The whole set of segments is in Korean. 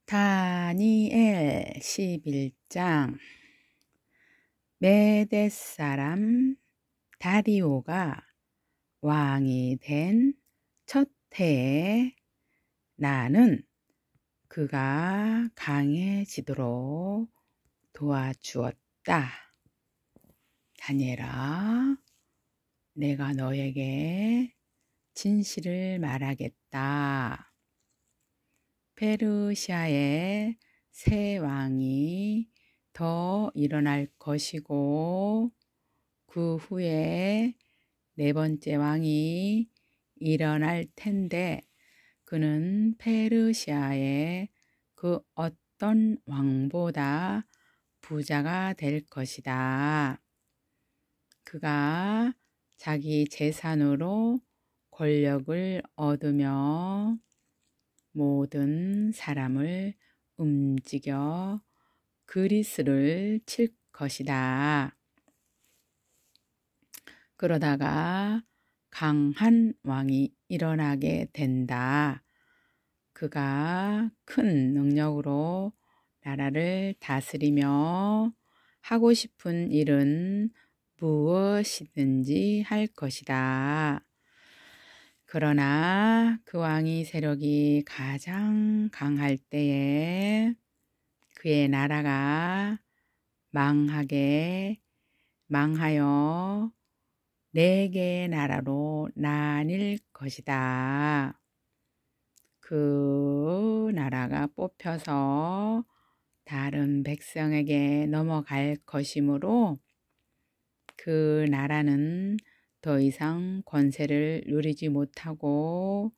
다니엘 11장. 메대 사람 다리오가 왕이 된 첫 해에 나는 그가 강해지도록 도와주었다. 다니엘아, 내가 너에게 진실을 말하겠다. 페르시아의 새 왕이 더 일어날 것이고 그 후에 네 번째 왕이 일어날 텐데 그는 페르시아의 그 어떤 왕보다 부자가 될 것이다. 그가 자기 재산으로 권력을 얻으며 모든 사람을 움직여 그리스를 칠 것이다. 그러다가 강한 왕이 일어나게 된다. 그가 큰 능력으로 나라를 다스리며 하고 싶은 일은 무엇이든지 할 것이다. 그러나 그 왕의 세력이 가장 강할 때에 그의 나라가 망하여 4개의 나라로 나뉠 것이다. 그 나라가 뽑혀서 다른 백성에게 넘어갈 것이므로 그 나라는 더 이상 권세를 누리지 못하고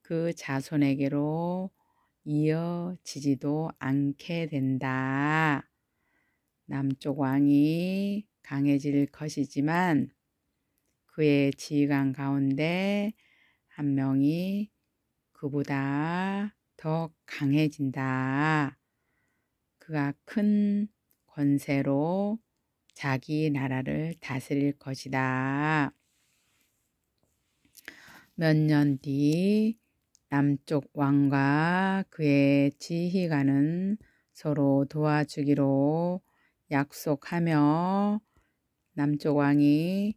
그 자손에게로 이어지지도 않게 된다. 남쪽 왕이 강해질 것이지만 그의 지휘관 가운데 한 명이 그보다 더 강해진다. 그가 큰 권세로 자기 나라를 다스릴 것이다. 몇 년 뒤 남쪽 왕과 그의 지휘관은 서로 도와주기로 약속하며 남쪽 왕이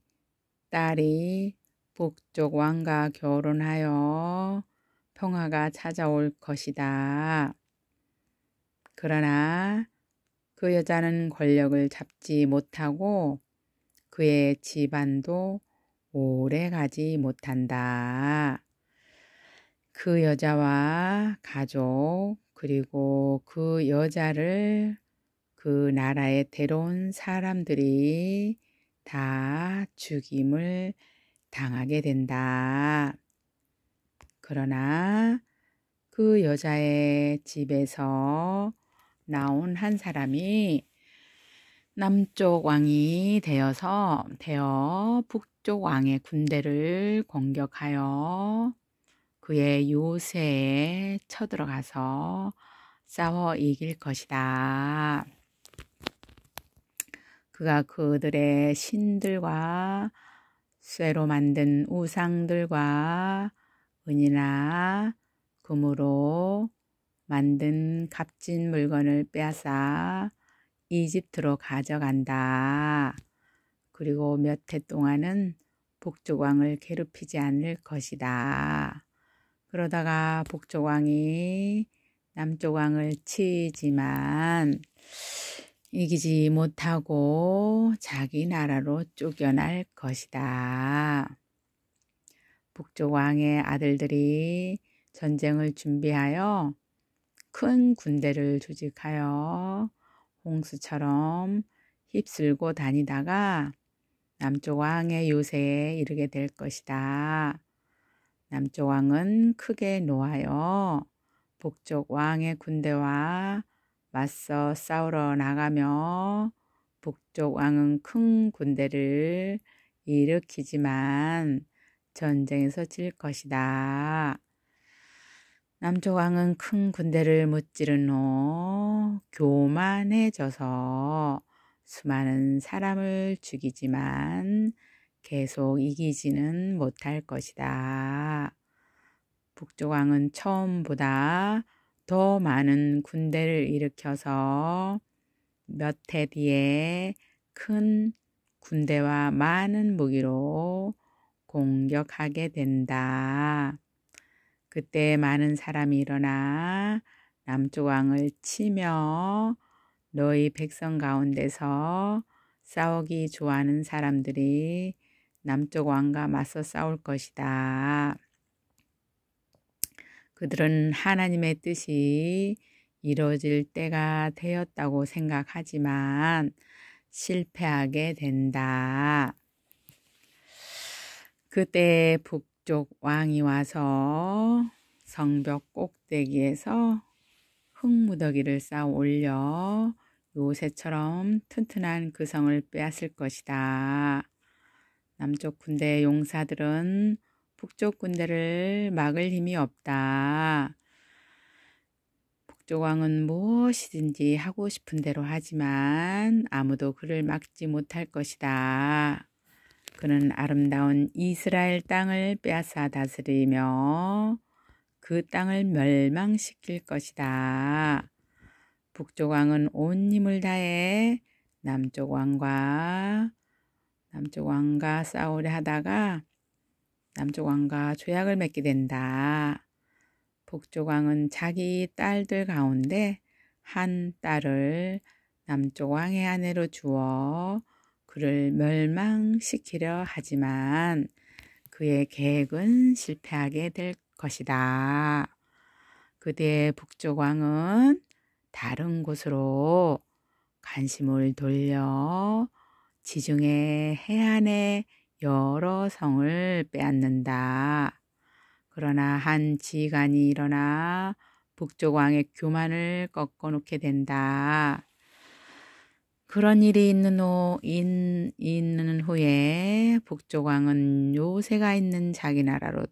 딸이 북쪽 왕과 결혼하여 평화가 찾아올 것이다. 그러나 그 여자는 권력을 잡지 못하고 그의 집안도 오래 가지 못한다. 그 여자와 가족 그리고 그 여자를 그 나라에 데려온 사람들이 다 죽임을 당하게 된다. 그러나 그 여자의 집에서 나온 한 사람이 남쪽 왕이 되어 북쪽 왕의 군대를 공격하여 그의 요새에 쳐들어가서 싸워 이길 것이다. 그가 그들의 신들과 쇠로 만든 우상들과 은이나 금으로 만든 값진 물건을 빼앗아 이집트로 가져간다. 그리고 몇 해 동안은 북쪽 왕을 괴롭히지 않을 것이다. 그러다가 북쪽 왕이 남쪽 왕을 치지만 이기지 못하고 자기 나라로 쫓겨날 것이다. 북쪽 왕의 아들들이 전쟁을 준비하여 큰 군대를 조직하여 홍수처럼 휩쓸고 다니다가 남쪽 왕의 요새에 이르게 될 것이다. 남쪽 왕은 크게 노하여 북쪽 왕의 군대와 맞서 싸우러 나가며 북쪽 왕은 큰 군대를 일으키지만 전쟁에서 질 것이다. 남쪽 왕은 큰 군대를 무찌른 후 교만해져서 수많은 사람을 죽이지만 계속 이기지는 못할 것이다. 북쪽 왕은 처음보다 더 많은 군대를 일으켜서 몇 해 뒤에 큰 군대와 많은 무기로 공격하게 된다. 그때 많은 사람이 일어나 남쪽 왕을 치며 너희 백성 가운데서 싸우기 좋아하는 사람들이 남쪽 왕과 맞서 싸울 것이다. 그들은 하나님의 뜻이 이루어질 때가 되었다고 생각하지만 실패하게 된다. 그때 북쪽 왕이 와서 성벽 꼭대기에서 흙무더기를 쌓아 올려 요새처럼 튼튼한 그 성을 빼앗을 것이다. 남쪽 군대의 용사들은 북쪽 군대를 막을 힘이 없다. 북쪽 왕은 무엇이든지 하고 싶은 대로 하지만 아무도 그를 막지 못할 것이다. 그는 아름다운 이스라엘 땅을 빼앗아 다스리며 그 땅을 멸망시킬 것이다. 북쪽 왕은 온 힘을 다해 남쪽 왕과 싸우려 하다가 남쪽 왕과 조약을 맺게 된다. 북쪽 왕은 자기 딸들 가운데 한 딸을 남쪽 왕의 아내로 주어 그를 멸망시키려 하지만 그의 계획은 실패하게 될 것이다. 그때 북쪽 왕은 다른 곳으로 관심을 돌려 지중해 해안의 여러 성을 빼앗는다. 그러나 한 지간이 일어나 북쪽 왕의 교만을 꺾어놓게 된다. 그런 일이 있는 후에 북쪽 왕은 요새가 있는 자기 나라로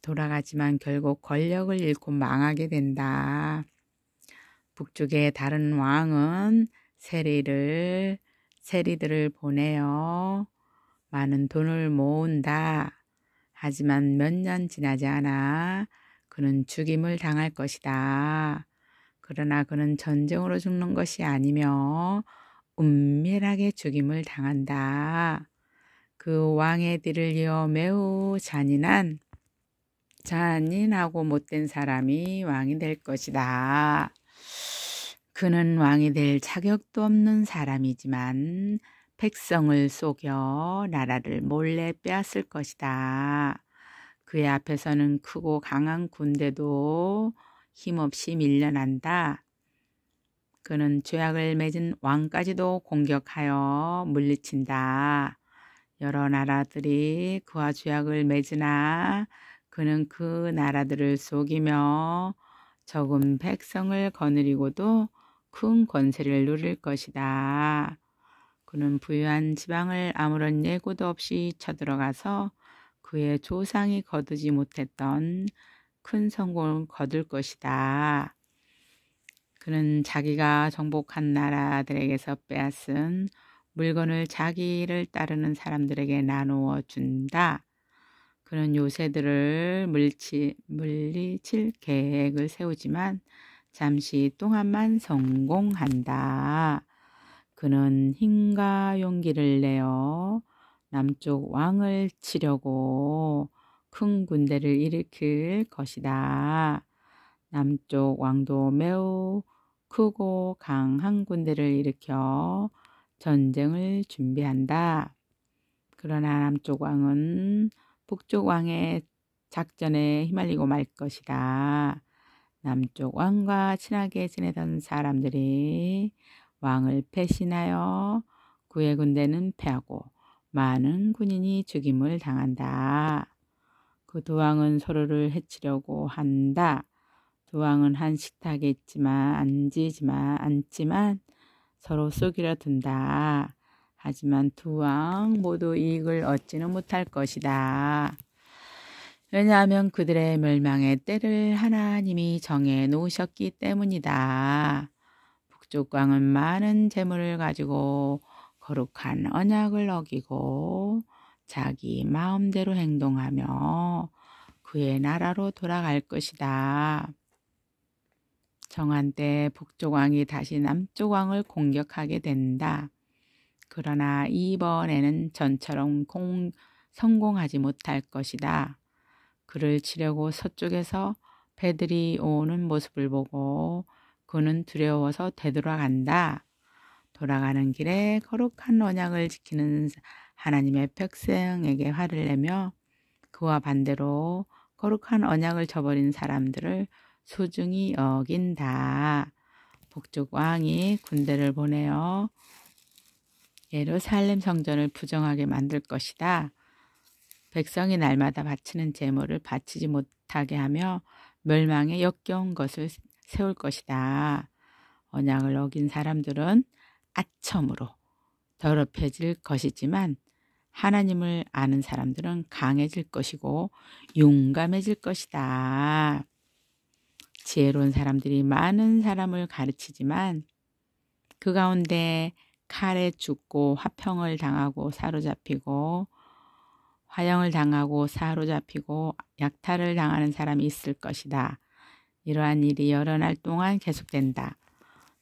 돌아가지만 결국 권력을 잃고 망하게 된다. 북쪽의 다른 왕은 세리들을 보내어 많은 돈을 모은다. 하지만 몇 년 지나지 않아 그는 죽임을 당할 것이다. 그러나 그는 전쟁으로 죽는 것이 아니며 은밀하게 죽임을 당한다. 그 왕의 뒤를 이어 매우 잔인하고 못된 사람이 왕이 될 것이다. 그는 왕이 될 자격도 없는 사람이지만 백성을 속여 나라를 몰래 빼앗을 것이다. 그의 앞에서는 크고 강한 군대도 힘없이 밀려난다. 그는 죄악을 맺은 왕까지도 공격하여 물리친다. 여러 나라들이 그와 죄악을 맺으나 그는 그 나라들을 속이며 적은 백성을 거느리고도 큰 권세를 누릴 것이다. 그는 부유한 지방을 아무런 예고도 없이 쳐들어가서 그의 조상이 거두지 못했던 큰 성공을 거둘 것이다. 그는 자기가 정복한 나라들에게서 빼앗은 물건을 자기를 따르는 사람들에게 나누어 준다. 그는 요새들을 물리칠 계획을 세우지만 잠시 동안만 성공한다. 그는 힘과 용기를 내어 남쪽 왕을 치려고 큰 군대를 일으킬 것이다. 남쪽 왕도 매우 크고 강한 군대를 일으켜 전쟁을 준비한다. 그러나 남쪽 왕은 북쪽 왕의 작전에 휘말리고 말 것이다. 남쪽 왕과 친하게 지내던 사람들이 왕을 배신하여 그의 군대는 패하고 많은 군인이 죽임을 당한다. 그 두 왕은 서로를 해치려고 한다. 두 왕은 한 식탁에 앉지만 서로 속이려 든다. 하지만 두 왕 모두 이익을 얻지는 못할 것이다. 왜냐하면 그들의 멸망의 때를 하나님이 정해 놓으셨기 때문이다. 북쪽 왕은 많은 재물을 가지고 거룩한 언약을 어기고 자기 마음대로 행동하며 그의 나라로 돌아갈 것이다. 정한 때 북쪽 왕이 다시 남쪽 왕을 공격하게 된다. 그러나 이번에는 전처럼 성공하지 못할 것이다. 그를 치려고 서쪽에서 배들이 오는 모습을 보고 그는 두려워서 되돌아간다. 돌아가는 길에 거룩한 언약을 지키는 하나님의 백성에게 화를 내며 그와 반대로 거룩한 언약을 저버린 사람들을 소중히 여긴다. 북쪽 왕이 군대를 보내어 예루살렘 성전을 부정하게 만들 것이다. 백성이 날마다 바치는 제물을 바치지 못하게 하며 멸망에 역겨운 것을 세울 것이다. 언약을 어긴 사람들은 아첨으로 더럽혀질 것이지만 하나님을 아는 사람들은 강해질 것이고 용감해질 것이다. 지혜로운 사람들이 많은 사람을 가르치지만 그 가운데 칼에 죽고 화평을 당하고 사로잡히고 화형을 당하고 사로잡히고 약탈을 당하는 사람이 있을 것이다. 이러한 일이 여러 날 동안 계속된다.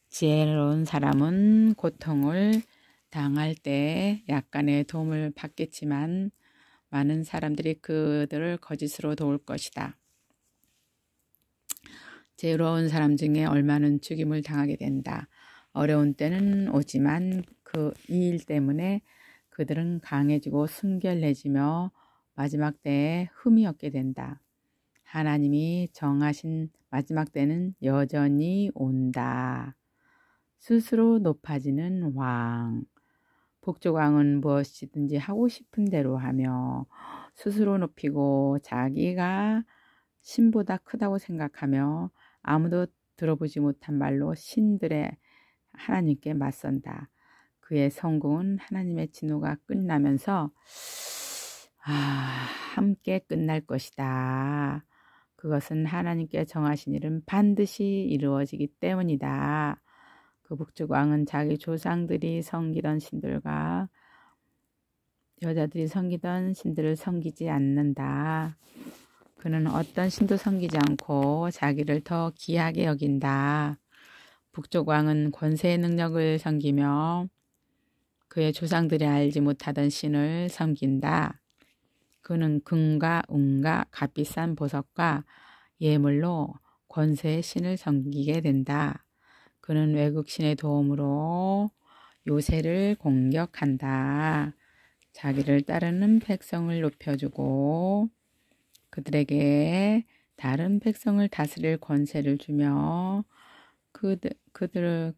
지혜로운 사람은 고통을 당할 때 약간의 도움을 받겠지만 많은 사람들이 그들을 거짓으로 도울 것이다. 지혜로운 사람 중에 얼마는 죽임을 당하게 된다. 어려운 때는 오지만 이 일 때문에 그들은 강해지고 순결해지며 마지막 때에 흠이 없게 된다. 하나님이 정하신 마지막 때는 여전히 온다. 스스로 높아지는 왕. 북쪽 왕은 무엇이든지 하고 싶은 대로 하며 스스로 높이고 자기가 신보다 크다고 생각하며 아무도 들어보지 못한 말로 신들의 하나님께 맞선다. 그의 성공은 하나님의 진노가 끝나면서 함께 끝날 것이다. 그것은 하나님께 정하신 일은 반드시 이루어지기 때문이다. 그 북쪽 왕은 자기 조상들이 섬기던 신들과 여자들이 섬기던 신들을 섬기지 않는다. 그는 어떤 신도 섬기지 않고 자기를 더 귀하게 여긴다. 북쪽 왕은 권세의 능력을 섬기며 그의 조상들이 알지 못하던 신을 섬긴다. 그는 금과 은과 값비싼 보석과 예물로 권세의 신을 섬기게 된다. 그는 외국 신의 도움으로 요새를 공격한다. 자기를 따르는 백성을 높여주고 그들에게 다른 백성을 다스릴 권세를 주며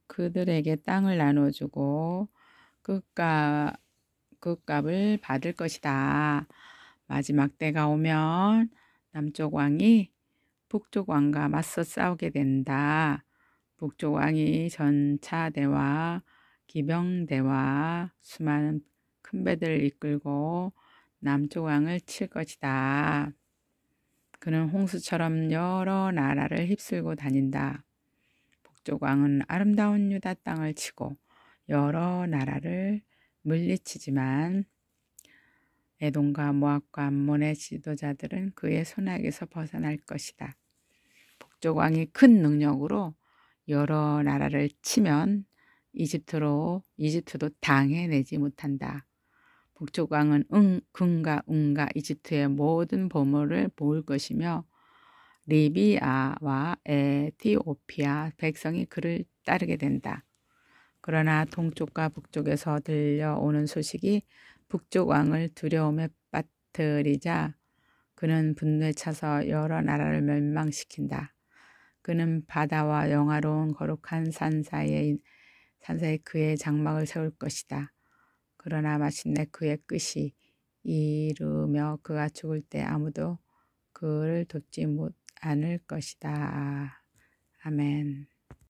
그들에게 땅을 나눠주고 그 값을 받을 것이다. 마지막 때가 오면 남쪽 왕이 북쪽 왕과 맞서 싸우게 된다. 북쪽 왕이 전차대와 기병대와 수많은 큰 배들을 이끌고 남쪽 왕을 칠 것이다. 그는 홍수처럼 여러 나라를 휩쓸고 다닌다. 북쪽 왕은 아름다운 유다 땅을 치고 여러 나라를 물리치지만 에돔과 모압과 암몬의 지도자들은 그의 손아귀에서 벗어날 것이다. 북쪽 왕이 큰 능력으로 여러 나라를 치면 이집트도 당해내지 못한다. 북쪽 왕은 금과 은과 이집트의 모든 보물을 모을 것이며 리비아와 에티오피아 백성이 그를 따르게 된다. 그러나 동쪽과 북쪽에서 들려오는 소식이 북쪽 왕을 두려움에 빠뜨리자 그는 분노에 차서 여러 나라를 멸망시킨다. 그는 바다와 영화로운 거룩한 산 사이에 그의 장막을 세울 것이다. 그러나 마침내 그의 끝이 이르며 그가 죽을 때 아무도 그를 돕지 않을 것이다. 아멘.